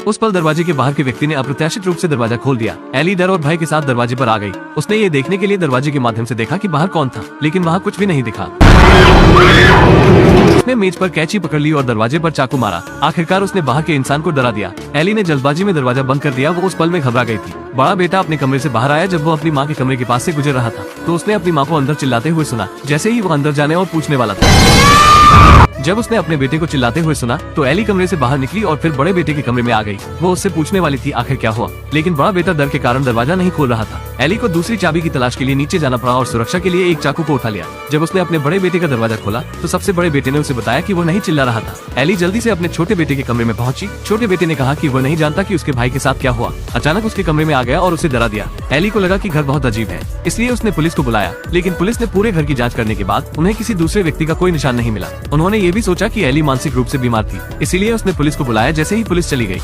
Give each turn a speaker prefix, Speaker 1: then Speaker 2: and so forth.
Speaker 1: उस पल दरवाजे के बाहर के व्यक्ति ने अप्रत्याशित रूप से दरवाजा खोल दिया। एली डर और भय के साथ दरवाजे पर आ गई। उसने ये देखने के लिए दरवाजे के माध्यम से देखा कि बाहर कौन था, लेकिन वहाँ कुछ भी नहीं दिखा। उसने मेज पर कैंची पकड़ ली और दरवाजे पर चाकू मारा। आखिरकार उसने बाहर के इंसान को डरा दिया। एली ने जल्दबाजी में दरवाजा बंद कर दिया। वो उस पल में घबरा गई थी। बड़ा बेटा अपने कमरे से बाहर आया। जब वो अपनी माँ के कमरे के पास से गुजर रहा था तो उसने अपनी माँ को अंदर चिल्लाते हुए सुना। जैसे ही वो अंदर जाने और पूछने वाला था, जब उसने अपने बेटे को चिल्लाते हुए सुना तो एली कमरे से बाहर निकली और फिर बड़े बेटे के कमरे में आ गई। वो उससे पूछने वाली थी आखिर क्या हुआ, लेकिन बड़ा बेटा डर के कारण दरवाजा नहीं खोल रहा था। एली को दूसरी चाबी की तलाश के लिए नीचे जाना पड़ा और सुरक्षा के लिए एक चाकू को उठा लिया। जब उसने अपने बड़े बेटे का दरवाजा खोला तो सबसे बड़े बेटे ने उसे बताया कि वो नहीं चिल्ला रहा था। एली जल्दी से अपने छोटे बेटे के कमरे में पहुंची। छोटे बेटे ने कहा कि वो नहीं जानता कि उसके भाई के साथ क्या हुआ। अचानक उसके कमरे में आ गया और उसे डरा दिया। एली को लगा कि घर बहुत अजीब है, इसलिए उसने पुलिस को बुलाया, लेकिन पुलिस ने पूरे घर की जांच करने के बाद उन्हें किसी दूसरे व्यक्ति का कोई निशान नहीं मिला। उन्होंने ये भी सोचा कि एली मानसिक रूप से बीमार थी, इसीलिए उसने पुलिस को बुलाया। जैसे ही पुलिस चली गई